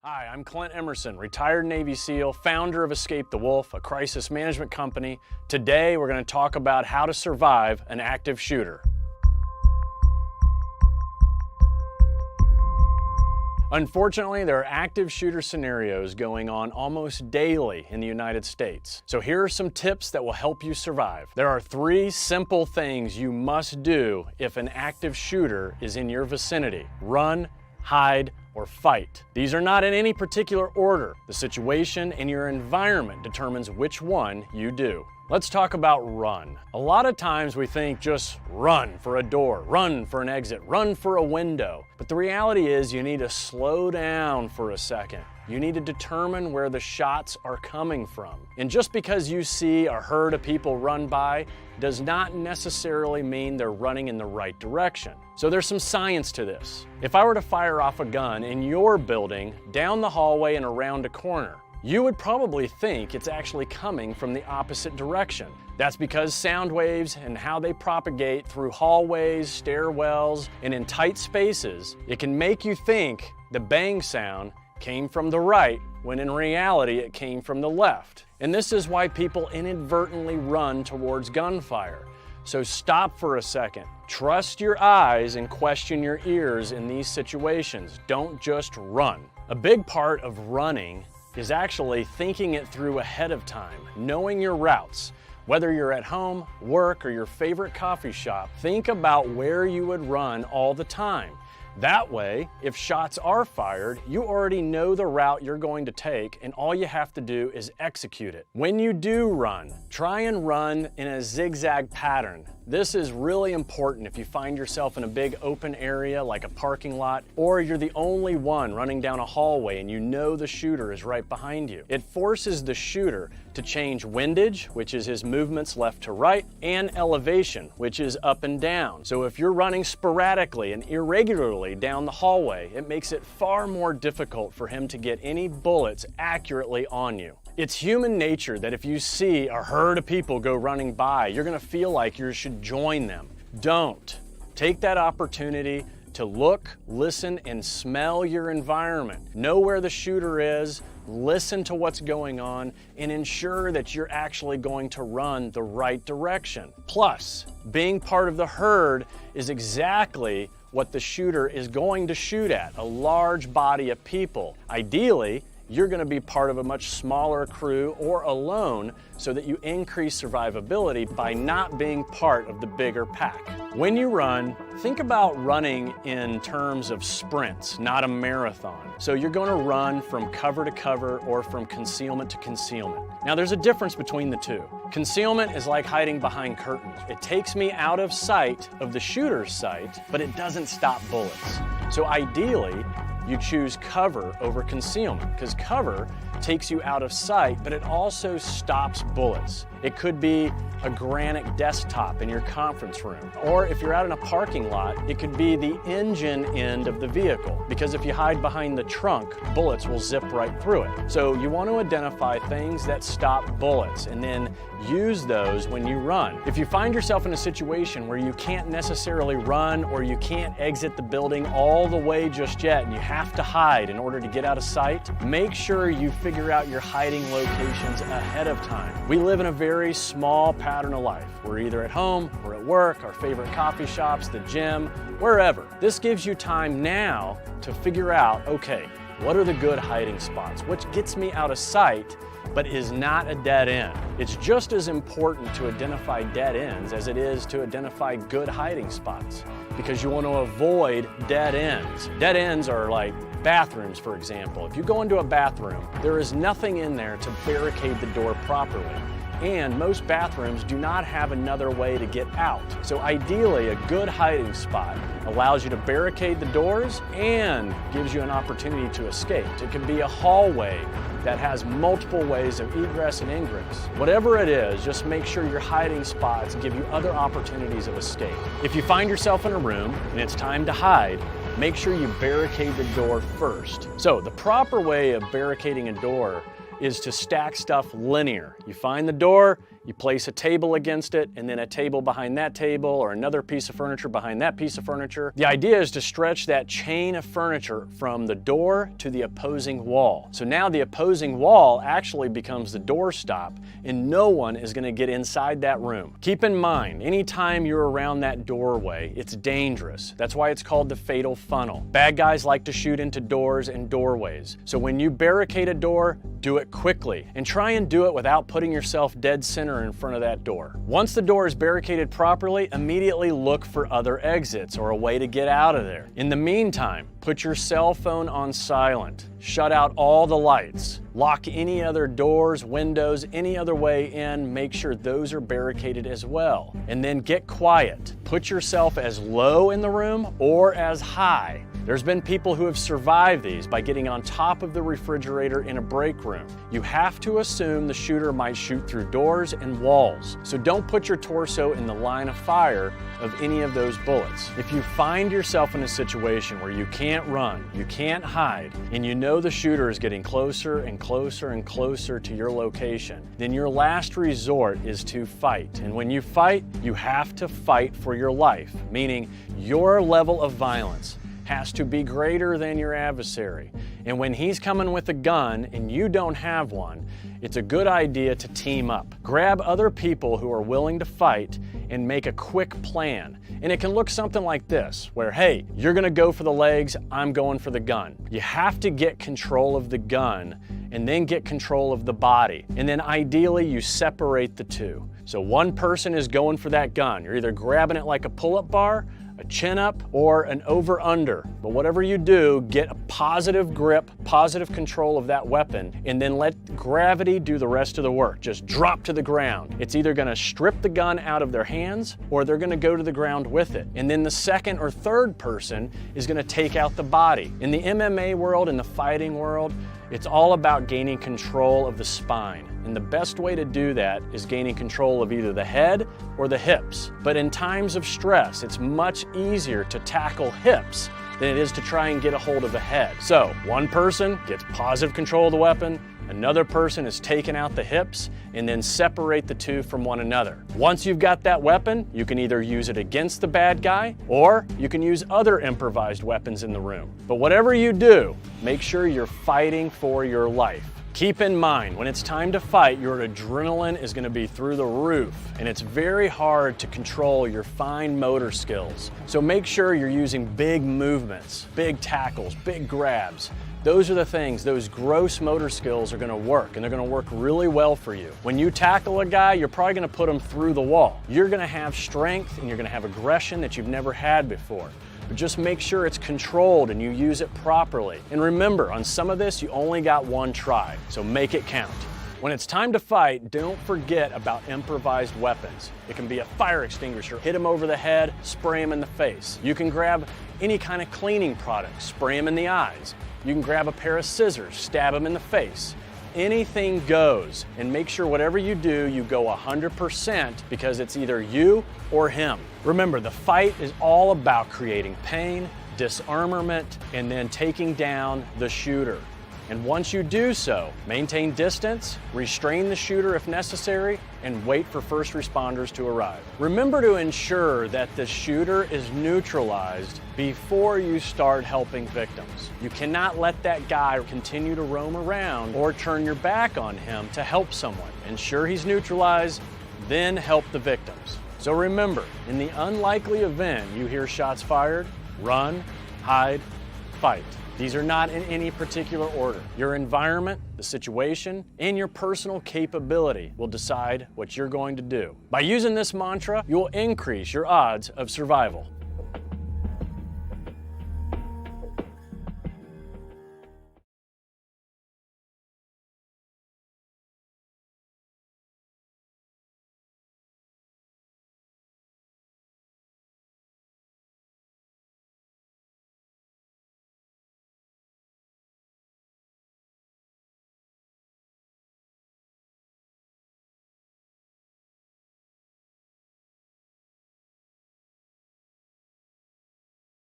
Hi, I'm Clint Emerson, retired Navy SEAL, founder of Escape the Wolf, a crisis management company. Today, we're going to talk about how to survive an active shooter. Unfortunately, there are active shooter scenarios going on almost daily in the United States. So here are some tips that will help you survive. There are 3 simple things you must do if an active shooter is in your vicinity: run, hide, or fight. These are not in any particular order. The situation and your environment determines which one you do. Let's talk about run. A lot of times we think just run for a door, run for an exit, run for a window. But the reality is you need to slow down for a second. You need to determine where the shots are coming from. And just because you see a herd of people run by does not necessarily mean they're running in the right direction. So there's some science to this. If I were to fire off a gun in your building, down the hallway and around a corner, you would probably think it's actually coming from the opposite direction. That's because sound waves and how they propagate through hallways, stairwells, and in tight spaces, it can make you think the bang sound came from the right, when in reality it came from the left. And this is why people inadvertently run towards gunfire. So stop for a second. Trust your eyes and question your ears in these situations. Don't just run. A big part of running is actually thinking it through ahead of time, knowing your routes. Whether you're at home, work, or your favorite coffee shop, think about where you would run all the time. That way, if shots are fired, you already know the route you're going to take, and all you have to do is execute it. When you do run, try and run in a zigzag pattern. This is really important if you find yourself in a big open area like a parking lot, or you're the only one running down a hallway and you know the shooter is right behind you. It forces the shooter to change windage, which is his movements left to right, and elevation, which is up and down. So if you're running sporadically and irregularly down the hallway, it makes it far more difficult for him to get any bullets accurately on you. It's human nature that if you see a herd of people go running by, you're gonna feel like you should join them. Don't. Take that opportunity to look, listen, and smell your environment. Know where the shooter is, listen to what's going on, and ensure that you're actually going to run the right direction. Plus, being part of the herd is exactly what the shooter is going to shoot at, a large body of people. Ideally, you're going to be part of a much smaller crew or alone so that you increase survivability by not being part of the bigger pack. When you run, think about running in terms of sprints, not a marathon. So you're going to run from cover to cover or from concealment to concealment. Now there's a difference between the two. Concealment is like hiding behind curtains. It takes me out of sight of the shooter's sight, but it doesn't stop bullets. So ideally, you choose cover over concealment, because cover takes you out of sight, but it also stops bullets. It could be a granite desktop in your conference room, or if you're out in a parking lot, it could be the engine end of the vehicle, because if you hide behind the trunk, bullets will zip right through it. So you want to identify things that stop bullets and then use those when you run. If you find yourself in a situation where you can't necessarily run or you can't exit the building all the way just yet and you have to hide in order to get out of sight, make sure you figure out your hiding locations ahead of time. We live in a very small pattern of life. We're either at home, we're at work, our favorite coffee shops, the gym, wherever. This gives you time now to figure out, okay, what are the good hiding spots? What gets me out of sight but is not a dead end? It's just as important to identify dead ends as it is to identify good hiding spots, because you want to avoid dead ends. Dead ends are like bathrooms, for example. If you go into a bathroom, there is nothing in there to barricade the door properly. And most bathrooms do not have another way to get out. So ideally, a good hiding spot allows you to barricade the doors and gives you an opportunity to escape. It can be a hallway that has multiple ways of egress and ingress. Whatever it is, just make sure your hiding spots give you other opportunities of escape. If you find yourself in a room and it's time to hide, make sure you barricade the door first. So the proper way of barricading a door is to stack stuff linear. You find the door, you place a table against it, and then a table behind that table, or another piece of furniture behind that piece of furniture. The idea is to stretch that chain of furniture from the door to the opposing wall. So now the opposing wall actually becomes the doorstop, and no one is going to get inside that room. Keep in mind, anytime you're around that doorway, it's dangerous. That's why it's called the fatal funnel. Bad guys like to shoot into doors and doorways. So when you barricade a door, do it quickly, and try and do it without putting yourself dead center in front of that door. Once the door is barricaded properly, immediately look for other exits or a way to get out of there. In the meantime, put your cell phone on silent. Shut out all the lights. Lock any other doors, windows, any other way in. Make sure those are barricaded as well. And then get quiet. Put yourself as low in the room or as high. There's been people who have survived these by getting on top of the refrigerator in a break room. You have to assume the shooter might shoot through doors and walls, so don't put your torso in the line of fire of any of those bullets. If you find yourself in a situation where you can't run, you can't hide, and you know the shooter is getting closer and closer and closer to your location, then your last resort is to fight. And when you fight, you have to fight for your life, meaning your level of violence has to be greater than your adversary. And when he's coming with a gun and you don't have one, it's a good idea to team up. Grab other people who are willing to fight and make a quick plan. And it can look something like this, where, hey, you're gonna go for the legs, I'm going for the gun. You have to get control of the gun and then get control of the body. And then ideally you separate the two. So one person is going for that gun. You're either grabbing it like a pull-up bar, a chin-up, or an over-under. But whatever you do, get a positive grip, positive control of that weapon, and then let gravity do the rest of the work. Just drop to the ground. It's either gonna strip the gun out of their hands, or they're gonna go to the ground with it. And then the second or third person is gonna take out the body. In the MMA world, in the fighting world, it's all about gaining control of the spine. And the best way to do that is gaining control of either the head or the hips. But in times of stress, it's much easier to tackle hips than it is to try and get a hold of the head. So one person gets positive control of the weapon, another person is taking out the hips, and then separate the two from one another. Once you've got that weapon, you can either use it against the bad guy, or you can use other improvised weapons in the room. But whatever you do, make sure you're fighting for your life. Keep in mind, when it's time to fight, your adrenaline is going to be through the roof, and it's very hard to control your fine motor skills. So make sure you're using big movements, big tackles, big grabs. Those are the things, those gross motor skills are gonna work, and they're gonna work really well for you. When you tackle a guy, you're probably gonna put him through the wall. You're gonna have strength and you're gonna have aggression that you've never had before. But just make sure it's controlled and you use it properly. And remember, on some of this, you only got one try, so make it count. When it's time to fight, don't forget about improvised weapons. It can be a fire extinguisher, hit him over the head, spray him in the face. You can grab any kind of cleaning product, spray him in the eyes. You can grab a pair of scissors, stab him in the face. Anything goes, and make sure whatever you do, you go 100% because it's either you or him. Remember, the fight is all about creating pain, disarmament, and then taking down the shooter. And once you do so, maintain distance, restrain the shooter if necessary, and wait for first responders to arrive. Remember to ensure that the shooter is neutralized before you start helping victims. You cannot let that guy continue to roam around or turn your back on him to help someone. Ensure he's neutralized, then help the victims. So remember, in the unlikely event you hear shots fired, run, hide, fight. These are not in any particular order. Your environment, the situation, and your personal capability will decide what you're going to do. By using this mantra, you will increase your odds of survival.